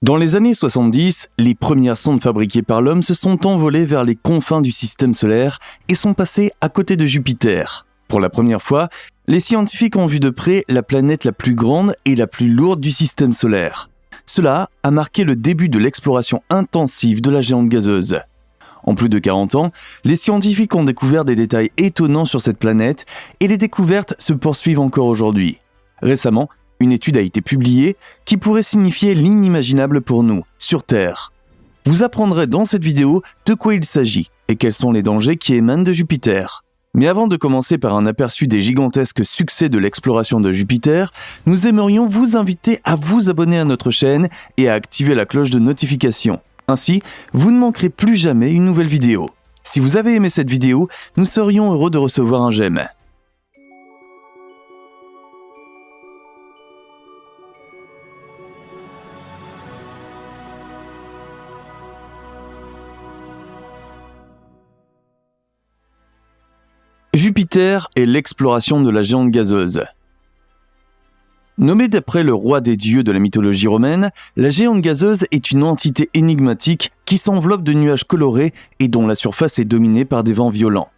Dans les années 70, les premières sondes fabriquées par l'homme se sont envolées vers les confins du système solaire et sont passées à côté de Jupiter. Pour la première fois, les scientifiques ont vu de près la planète la plus grande et la plus lourde du système solaire. Cela a marqué le début de l'exploration intensive de la géante gazeuse. En plus de 40 ans, les scientifiques ont découvert des détails étonnants sur cette planète et les découvertes se poursuivent encore aujourd'hui. Récemment, une étude a été publiée qui pourrait signifier l'inimaginable pour nous, sur Terre. Vous apprendrez dans cette vidéo de quoi il s'agit et quels sont les dangers qui émanent de Jupiter. Mais avant de commencer par un aperçu des gigantesques succès de l'exploration de Jupiter, nous aimerions vous inviter à vous abonner à notre chaîne et à activer la cloche de notification. Ainsi, vous ne manquerez plus jamais une nouvelle vidéo. Si vous avez aimé cette vidéo, nous serions heureux de recevoir un j'aime. Jupiter et l'exploration de la géante gazeuse. Nommée d'après le roi des dieux de la mythologie romaine, la géante gazeuse est une entité énigmatique qui s'enveloppe de nuages colorés et dont la surface est dominée par des vents violents.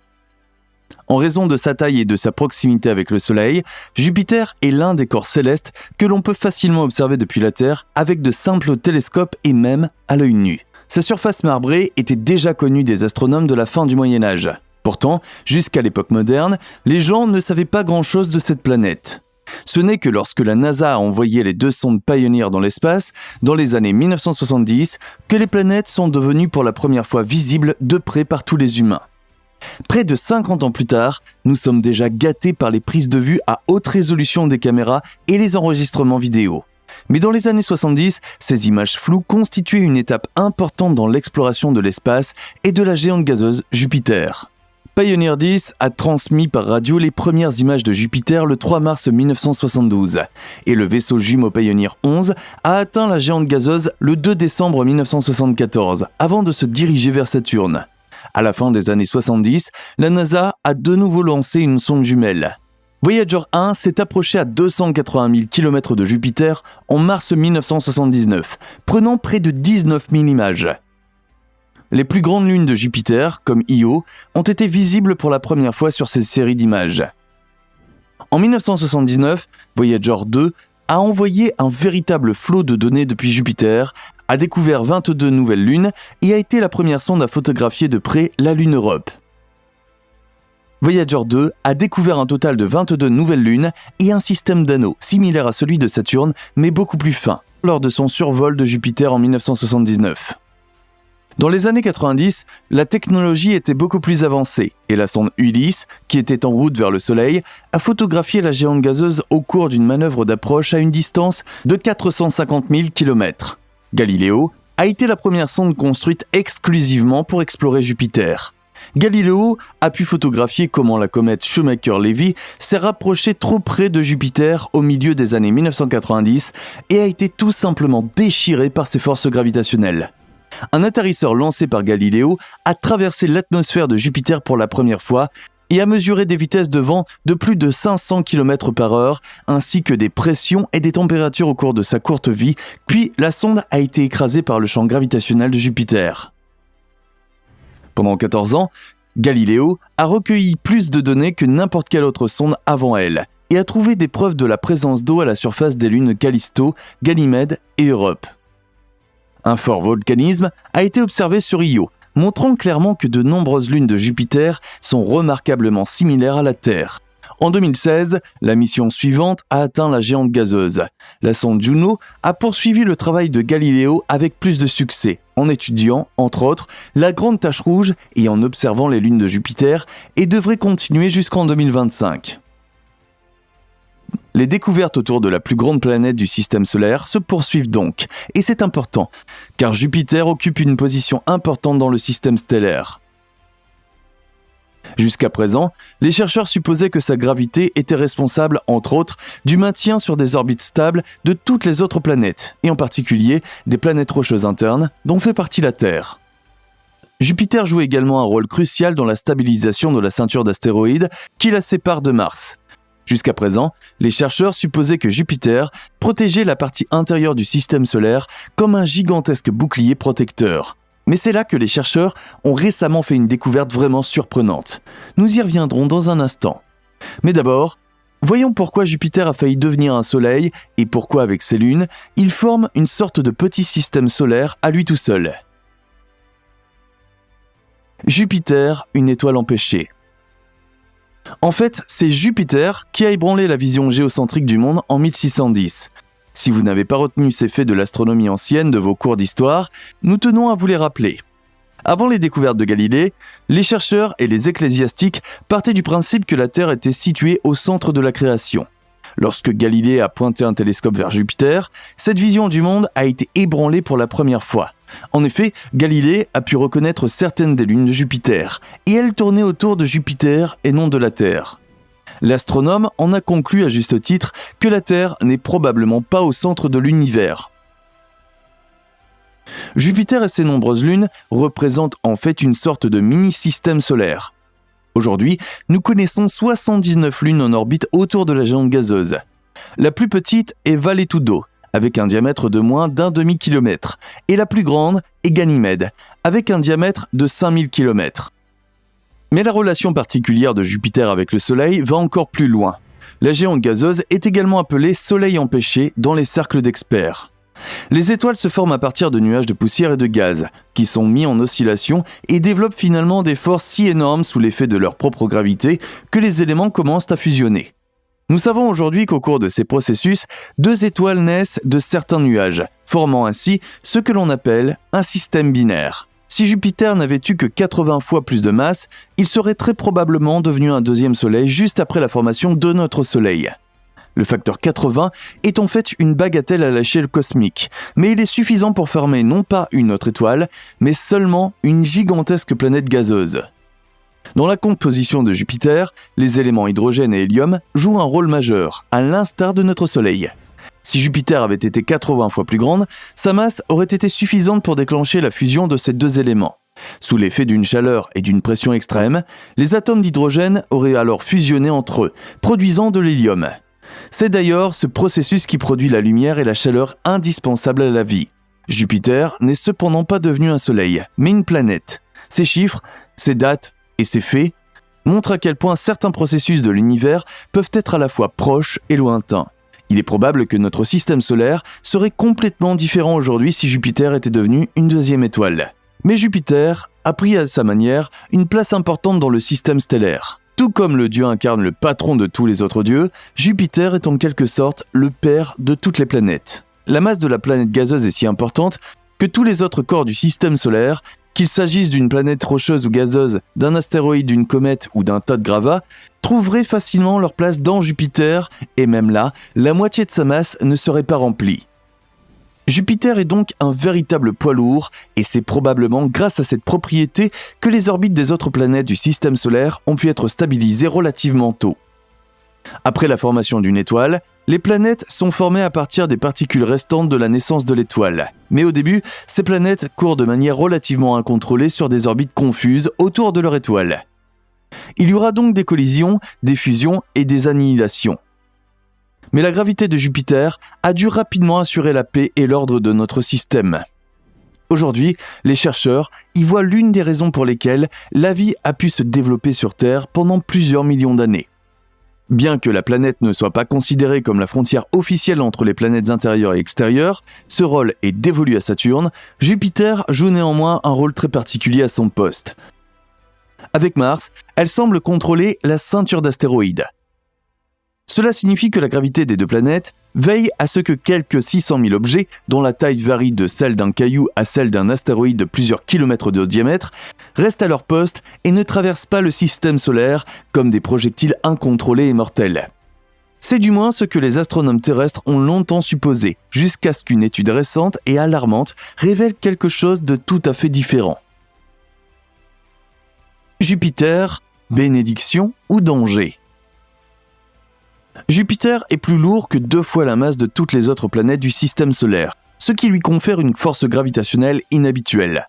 En raison de sa taille et de sa proximité avec le Soleil, Jupiter est l'un des corps célestes que l'on peut facilement observer depuis la Terre avec de simples télescopes et même à l'œil nu. Sa surface marbrée était déjà connue des astronomes de la fin du Moyen Âge. Pourtant, jusqu'à l'époque moderne, les gens ne savaient pas grand-chose de cette planète. Ce n'est que lorsque la NASA a envoyé les 2 sondes Pioneer dans l'espace, dans les années 1970, que les planètes sont devenues pour la première fois visibles de près par tous les humains. Près de 50 ans plus tard, nous sommes déjà gâtés par les prises de vue à haute résolution des caméras et les enregistrements vidéo. Mais dans les années 70, ces images floues constituaient une étape importante dans l'exploration de l'espace et de la géante gazeuse Jupiter. Pioneer 10 a transmis par radio les premières images de Jupiter le 3 mars 1972 et le vaisseau jumeau Pioneer 11 a atteint la géante gazeuse le 2 décembre 1974 avant de se diriger vers Saturne. À la fin des années 70, la NASA a de nouveau lancé une sonde jumelle. Voyager 1 s'est approché à 280 000 km de Jupiter en mars 1979, prenant près de 19 000 images. Les plus grandes lunes de Jupiter, comme Io, ont été visibles pour la première fois sur cette série d'images. En 1979, Voyager 2 a envoyé un véritable flot de données depuis Jupiter, a découvert 22 nouvelles lunes et a été la première sonde à photographier de près la Lune Europe. Voyager 2 a découvert un total de 22 nouvelles lunes et un système d'anneaux similaire à celui de Saturne, mais beaucoup plus fin, lors de son survol de Jupiter en 1979. Dans les années 90, la technologie était beaucoup plus avancée et la sonde Ulysse, qui était en route vers le Soleil, a photographié la géante gazeuse au cours d'une manœuvre d'approche à une distance de 450 000 km. Galileo a été la première sonde construite exclusivement pour explorer Jupiter. Galileo a pu photographier comment la comète Shoemaker-Levy s'est rapprochée trop près de Jupiter au milieu des années 1990 et a été tout simplement déchirée par ses forces gravitationnelles. Un atterrisseur lancé par Galileo a traversé l'atmosphère de Jupiter pour la première fois et a mesuré des vitesses de vent de plus de 500 km/h, ainsi que des pressions et des températures au cours de sa courte vie, puis la sonde a été écrasée par le champ gravitationnel de Jupiter. Pendant 14 ans, Galileo a recueilli plus de données que n'importe quelle autre sonde avant elle et a trouvé des preuves de la présence d'eau à la surface des lunes Callisto, Ganymède et Europe. Un fort volcanisme a été observé sur Io, montrant clairement que de nombreuses lunes de Jupiter sont remarquablement similaires à la Terre. En 2016, la mission suivante a atteint la géante gazeuse. La sonde Juno a poursuivi le travail de Galileo avec plus de succès, en étudiant, entre autres, la grande tache rouge et en observant les lunes de Jupiter, et devrait continuer jusqu'en 2025. Les découvertes autour de la plus grande planète du système solaire se poursuivent donc, et c'est important, car Jupiter occupe une position importante dans le système stellaire. Jusqu'à présent, les chercheurs supposaient que sa gravité était responsable, entre autres, du maintien sur des orbites stables de toutes les autres planètes, et en particulier des planètes rocheuses internes, dont fait partie la Terre. Jupiter joue également un rôle crucial dans la stabilisation de la ceinture d'astéroïdes qui la sépare de Mars. Jusqu'à présent, les chercheurs supposaient que Jupiter protégeait la partie intérieure du système solaire comme un gigantesque bouclier protecteur. Mais c'est là que les chercheurs ont récemment fait une découverte vraiment surprenante. Nous y reviendrons dans un instant. Mais d'abord, voyons pourquoi Jupiter a failli devenir un soleil et pourquoi avec ses lunes, il forme une sorte de petit système solaire à lui tout seul. Jupiter, une étoile empêchée. En fait, c'est Jupiter qui a ébranlé la vision géocentrique du monde en 1610. Si vous n'avez pas retenu ces faits de l'astronomie ancienne de vos cours d'histoire, nous tenons à vous les rappeler. Avant les découvertes de Galilée, les chercheurs et les ecclésiastiques partaient du principe que la Terre était située au centre de la création. Lorsque Galilée a pointé un télescope vers Jupiter, cette vision du monde a été ébranlée pour la première fois. En effet, Galilée a pu reconnaître certaines des lunes de Jupiter, et elles tournaient autour de Jupiter et non de la Terre. L'astronome en a conclu à juste titre que la Terre n'est probablement pas au centre de l'univers. Jupiter et ses nombreuses lunes représentent en fait une sorte de mini-système solaire. Aujourd'hui, nous connaissons 79 lunes en orbite autour de la géante gazeuse. La plus petite est Valetudo, avec un diamètre de moins d'un demi-kilomètre, et la plus grande est Ganymède, avec un diamètre de 5000 km. Mais la relation particulière de Jupiter avec le Soleil va encore plus loin. La géante gazeuse est également appelée Soleil empêché dans les cercles d'experts. Les étoiles se forment à partir de nuages de poussière et de gaz, qui sont mis en oscillation et développent finalement des forces si énormes sous l'effet de leur propre gravité que les éléments commencent à fusionner. Nous savons aujourd'hui qu'au cours de ces processus, deux étoiles naissent de certains nuages, formant ainsi ce que l'on appelle un système binaire. Si Jupiter n'avait eu que 80 fois plus de masse, il serait très probablement devenu un deuxième soleil juste après la formation de notre Soleil. Le facteur 80 est en fait une bagatelle à l'échelle cosmique, mais il est suffisant pour former non pas une autre étoile, mais seulement une gigantesque planète gazeuse. Dans la composition de Jupiter, les éléments hydrogène et hélium jouent un rôle majeur, à l'instar de notre Soleil. Si Jupiter avait été 80 fois plus grande, sa masse aurait été suffisante pour déclencher la fusion de ces deux éléments. Sous l'effet d'une chaleur et d'une pression extrême, les atomes d'hydrogène auraient alors fusionné entre eux, produisant de l'hélium. C'est d'ailleurs ce processus qui produit la lumière et la chaleur indispensables à la vie. Jupiter n'est cependant pas devenu un soleil, mais une planète. Ces chiffres, ces dates et ces faits montrent à quel point certains processus de l'univers peuvent être à la fois proches et lointains. Il est probable que notre système solaire serait complètement différent aujourd'hui si Jupiter était devenu une deuxième étoile. Mais Jupiter a pris à sa manière une place importante dans le système stellaire. Tout comme le dieu incarne le patron de tous les autres dieux, Jupiter est en quelque sorte le père de toutes les planètes. La masse de la planète gazeuse est si importante que tous les autres corps du système solaire, qu'il s'agisse d'une planète rocheuse ou gazeuse, d'un astéroïde, d'une comète ou d'un tas de gravats, trouveraient facilement leur place dans Jupiter, et même là, la moitié de sa masse ne serait pas remplie. Jupiter est donc un véritable poids lourd, et c'est probablement grâce à cette propriété que les orbites des autres planètes du système solaire ont pu être stabilisées relativement tôt. Après la formation d'une étoile, les planètes sont formées à partir des particules restantes de la naissance de l'étoile. Mais au début, ces planètes courent de manière relativement incontrôlée sur des orbites confuses autour de leur étoile. Il y aura donc des collisions, des fusions et des annihilations. Mais la gravité de Jupiter a dû rapidement assurer la paix et l'ordre de notre système. Aujourd'hui, les chercheurs y voient l'une des raisons pour lesquelles la vie a pu se développer sur Terre pendant plusieurs millions d'années. Bien que la planète ne soit pas considérée comme la frontière officielle entre les planètes intérieures et extérieures, ce rôle est dévolu à Saturne, Jupiter joue néanmoins un rôle très particulier à son poste. Avec Mars, elle semble contrôler la ceinture d'astéroïdes. Cela signifie que la gravité des deux planètes veille à ce que quelques 600 000 objets, dont la taille varie de celle d'un caillou à celle d'un astéroïde de plusieurs kilomètres de diamètre, restent à leur poste et ne traversent pas le système solaire comme des projectiles incontrôlés et mortels. C'est du moins ce que les astronomes terrestres ont longtemps supposé, jusqu'à ce qu'une étude récente et alarmante révèle quelque chose de tout à fait différent. Jupiter, bénédiction ou danger ? Jupiter est plus lourd que 2 fois la masse de toutes les autres planètes du système solaire, ce qui lui confère une force gravitationnelle inhabituelle.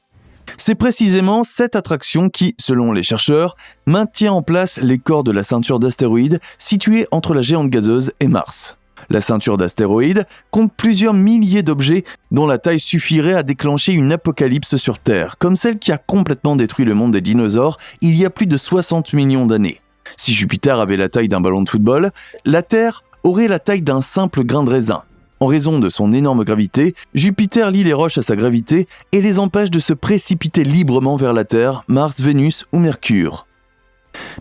C'est précisément cette attraction qui, selon les chercheurs, maintient en place les corps de la ceinture d'astéroïdes située entre la géante gazeuse et Mars. La ceinture d'astéroïdes compte plusieurs milliers d'objets dont la taille suffirait à déclencher une apocalypse sur Terre, comme celle qui a complètement détruit le monde des dinosaures il y a plus de 60 millions d'années. Si Jupiter avait la taille d'un ballon de football, la Terre aurait la taille d'un simple grain de raisin. En raison de son énorme gravité, Jupiter lie les roches à sa gravité et les empêche de se précipiter librement vers la Terre, Mars, Vénus ou Mercure.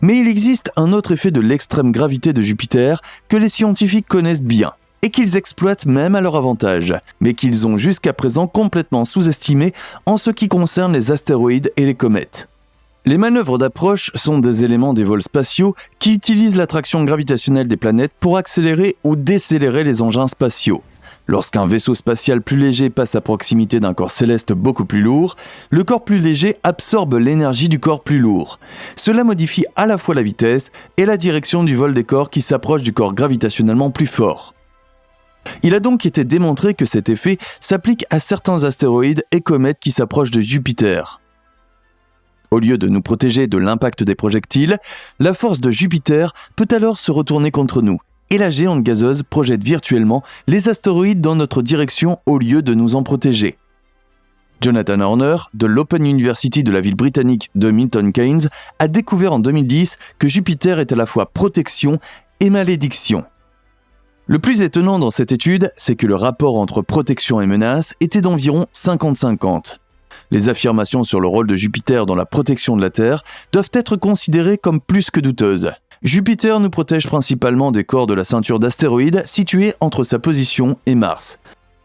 Mais il existe un autre effet de l'extrême gravité de Jupiter que les scientifiques connaissent bien, et qu'ils exploitent même à leur avantage, mais qu'ils ont jusqu'à présent complètement sous-estimé en ce qui concerne les astéroïdes et les comètes. Les manœuvres d'approche sont des éléments des vols spatiaux qui utilisent l'attraction gravitationnelle des planètes pour accélérer ou décélérer les engins spatiaux. Lorsqu'un vaisseau spatial plus léger passe à proximité d'un corps céleste beaucoup plus lourd, le corps plus léger absorbe l'énergie du corps plus lourd. Cela modifie à la fois la vitesse et la direction du vol des corps qui s'approchent du corps gravitationnellement plus fort. Il a donc été démontré que cet effet s'applique à certains astéroïdes et comètes qui s'approchent de Jupiter. Au lieu de nous protéger de l'impact des projectiles, la force de Jupiter peut alors se retourner contre nous, et la géante gazeuse projette virtuellement les astéroïdes dans notre direction au lieu de nous en protéger. Jonathan Horner, de l'Open University de la ville britannique de Milton Keynes, a découvert en 2010 que Jupiter est à la fois protection et malédiction. Le plus étonnant dans cette étude, c'est que le rapport entre protection et menace était d'environ 50-50. Les affirmations sur le rôle de Jupiter dans la protection de la Terre doivent être considérées comme plus que douteuses. Jupiter nous protège principalement des corps de la ceinture d'astéroïdes située entre sa position et Mars.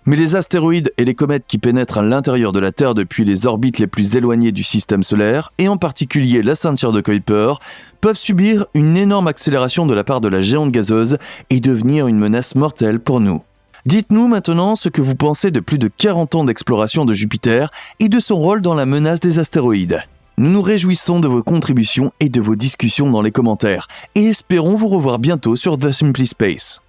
Mais les astéroïdes et les comètes qui pénètrent à l'intérieur de la Terre depuis les orbites les plus éloignées du système solaire, et en particulier la ceinture de Kuiper, peuvent subir une énorme accélération de la part de la géante gazeuse et devenir une menace mortelle pour nous. Dites-nous maintenant ce que vous pensez de plus de 40 ans d'exploration de Jupiter et de son rôle dans la menace des astéroïdes. Nous nous réjouissons de vos contributions et de vos discussions dans les commentaires, et espérons vous revoir bientôt sur The Simply Space.